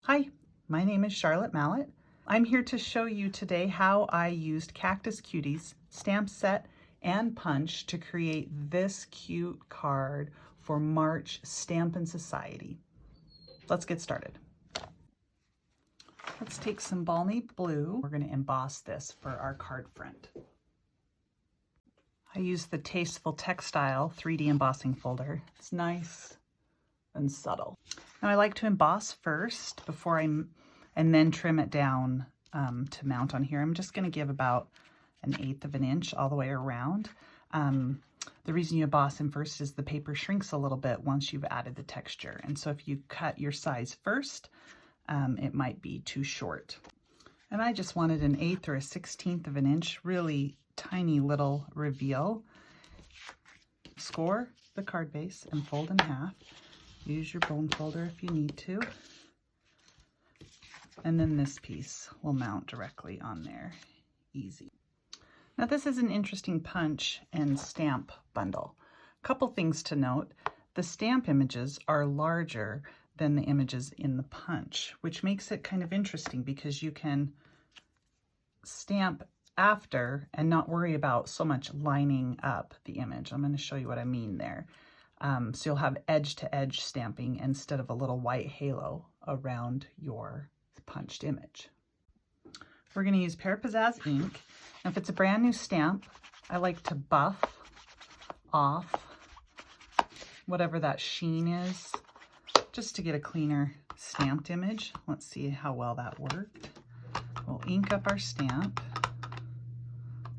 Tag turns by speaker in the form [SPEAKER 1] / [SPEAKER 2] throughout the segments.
[SPEAKER 1] Hi, my name is Charlotte Mallet. I'm here to show you today how I used Cactus Cuties stamp set and punch to create this cute card for March Stampin' Society. Let's get started. Let's take some balmy blue. We're going to emboss this for our card front. I use the Tasteful Textile 3D embossing folder. It's nice and subtle. Now I like to emboss first and then trim it down to mount on here. I'm just going to give about 1/8 of an inch all the way around. The reason you emboss in first is the paper shrinks a little bit once you've added the texture. And so if you cut your size first, it might be too short. And I just wanted 1/8 or 1/16 of an inch, really tiny little reveal. Score the card base and fold in half. Use your bone folder if you need to. And then this piece will mount directly on there. Easy. Now this is an interesting punch and stamp bundle. Couple things to note. The stamp images are larger than the images in the punch, which makes it kind of interesting because you can stamp after and not worry about so much lining up the image. I'm going to show you what I mean there. So you'll have edge-to-edge stamping instead of a little white halo around your punched image. We're going to use Pear Pizzazz ink. And if it's a brand new stamp, I like to buff off whatever that sheen is, just to get a cleaner stamped image. Let's see how well that worked. We'll ink up our stamp.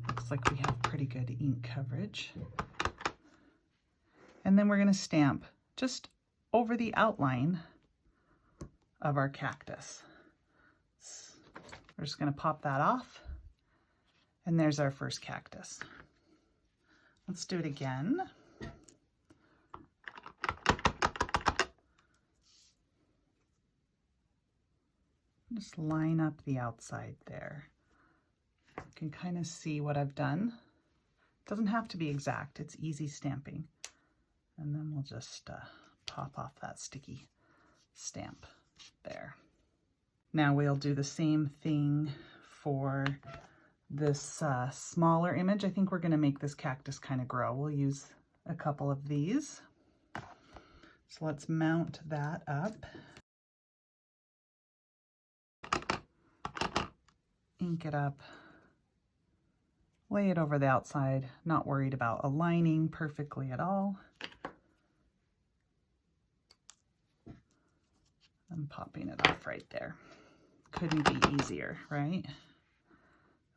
[SPEAKER 1] Looks like we have pretty good ink coverage. And then we're going to stamp just over the outline of our cactus. We're just going to pop that off. And there's our first cactus. Let's do it again. Just line up the outside there. You can kind of see what I've done. It doesn't have to be exact. It's easy stamping. And then we'll just pop off that sticky stamp there. Now we'll do the same thing for this smaller image. I think we're going to make this cactus kind of grow. We'll use a couple of these. So let's mount that up. Ink it up. Lay it over the outside. Not worried about aligning perfectly at all. And popping it off right there. Couldn't be easier, right?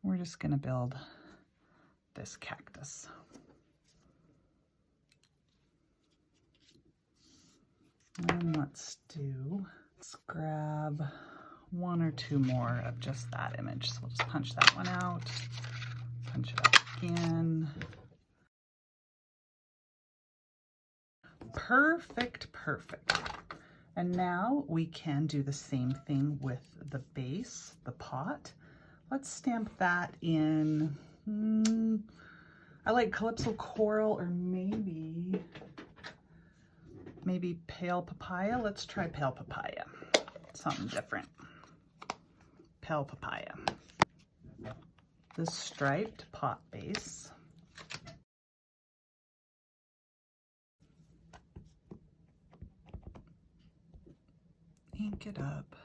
[SPEAKER 1] We're just going to build this cactus. And let's grab 1 or 2 more of just that image. So we'll just punch that one out, punch it up again. Perfect, perfect. And now we can do the same thing with the base, the pot. Let's stamp that in, I like Calypso Coral or maybe Pale Papaya. Let's try Pale Papaya, something different. Pale Papaya. The striped pot base. Ink it up.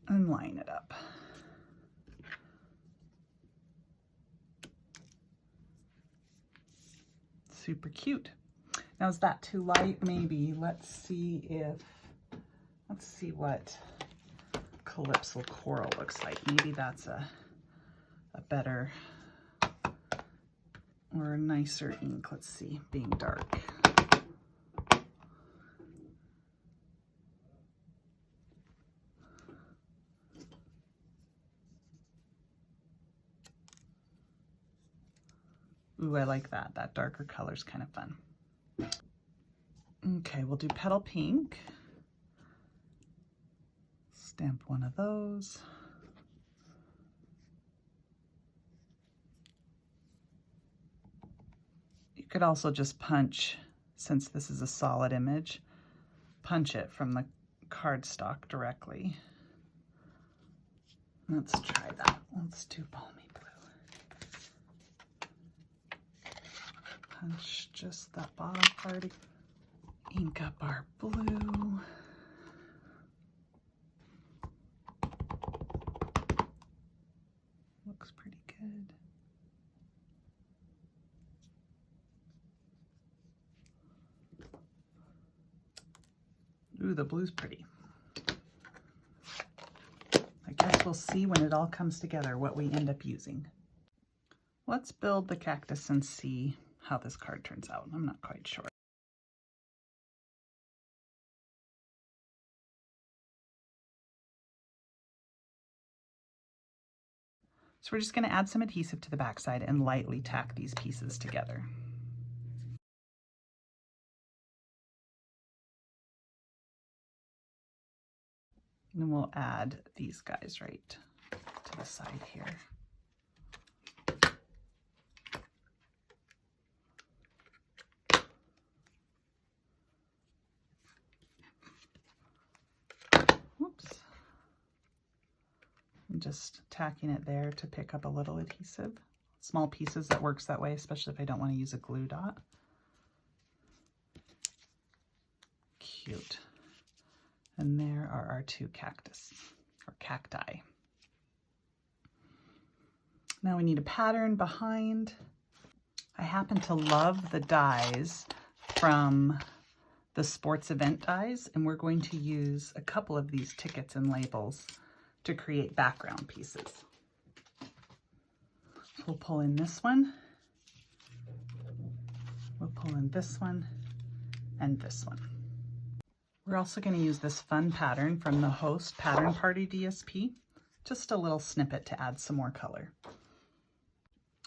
[SPEAKER 1] And line it up. Super cute. Now is that too light? Maybe. Let's see what Calypso Coral looks like. Maybe that's a better or a nicer ink. Let's see, being dark. Ooh, I like that. That darker color's kind of fun. Okay, we'll do Petal Pink. Stamp one of those. You could also just punch since this is a solid image, punch it from the cardstock directly. Let's try that. Let's do balmy blue. Punch just that bottom part. Ink up our blue. Looks pretty good. Ooh, the blue's pretty. I guess we'll see when it all comes together what we end up using. Let's build the cactus and see how this card turns out. I'm not quite sure. So we're just going to add some adhesive to the backside and lightly tack these pieces together. And then we'll add these guys right to the side here. Whoops. I'm just tacking it there to pick up a little adhesive. Small pieces, that works that way, especially if I don't want to use a glue dot. Cute. And there are our two cactus, or cacti. Now we need a pattern behind. I happen to love the dies from the sports event dies, and we're going to use a couple of these tickets and labels to create background pieces. So we'll pull in this one. We'll pull in this one and this one. We're also going to use this fun pattern from the Host Pattern Party DSP, just a little snippet to add some more color.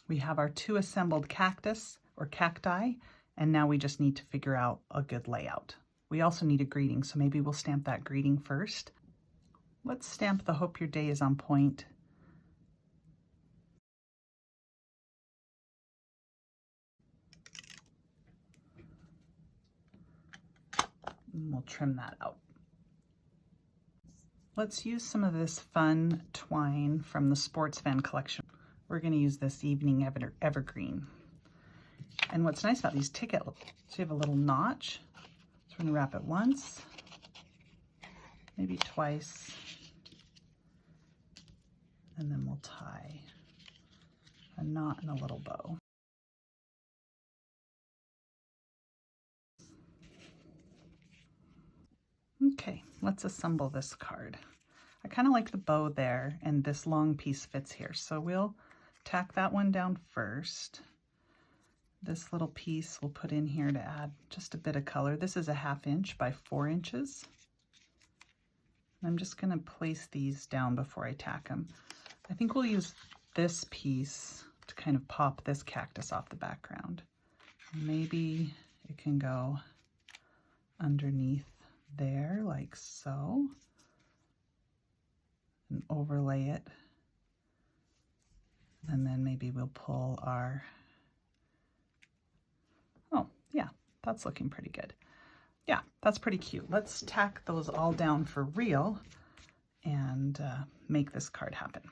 [SPEAKER 1] We have our two assembled cactus or cacti, and now we just need to figure out a good layout. We also need a greeting, so maybe we'll stamp that greeting first. Let's stamp the Hope Your Day is on Point. And we'll trim that out. Let's use some of this fun twine from the Sports Van collection. We're going to use this Evening Evergreen. And what's nice about these tickets, so you have a little notch. So we're going to wrap it once, maybe twice, and then we'll tie a knot and a little bow. Okay, let's assemble this card. I kind of like the bow there, and this long piece fits here. So we'll tack that one down first. This little piece we'll put in here to add just a bit of color. This is a 1/2 inch by 4 inches. I'm just going to place these down before I tack them. I think we'll use this piece to kind of pop this cactus off the background. Maybe it can go underneath there like so, and overlay it. And then maybe we'll pull our, oh yeah, that's looking pretty good. Yeah, that's pretty cute. Let's tack those all down for real and make this card happen.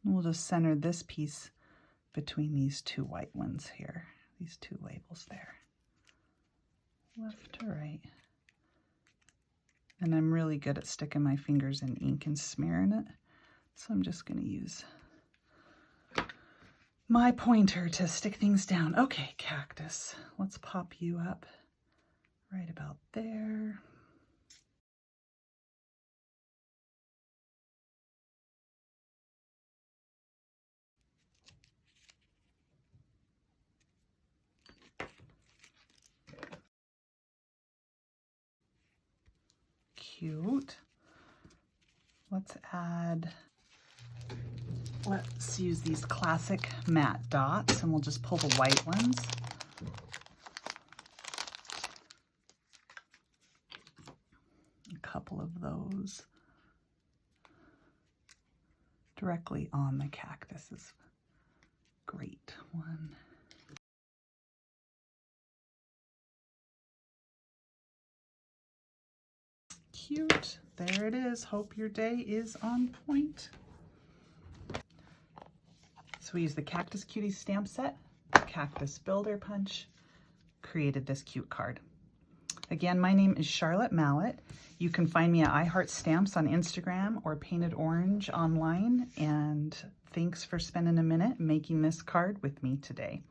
[SPEAKER 1] We'll just center this piece between these two white ones here, these two labels there, left to right. And I'm really good at sticking my fingers in ink and smearing it, so I'm just going to use my pointer to stick things down. Okay, cactus, let's pop you up right about there. Cute. Let's add Let's use these classic matte dots, and we'll just pull the white ones. A couple of those directly on the cactus is great. One. Cute. There it is. Hope your day is on point. So we use the Cactus Cuties stamp set, Cactus Builder Punch, created this cute card. Again, my name is Charlotte Mallett. You can find me at I Heart Stamps on Instagram or Painted Orange online. And thanks for spending a minute making this card with me today.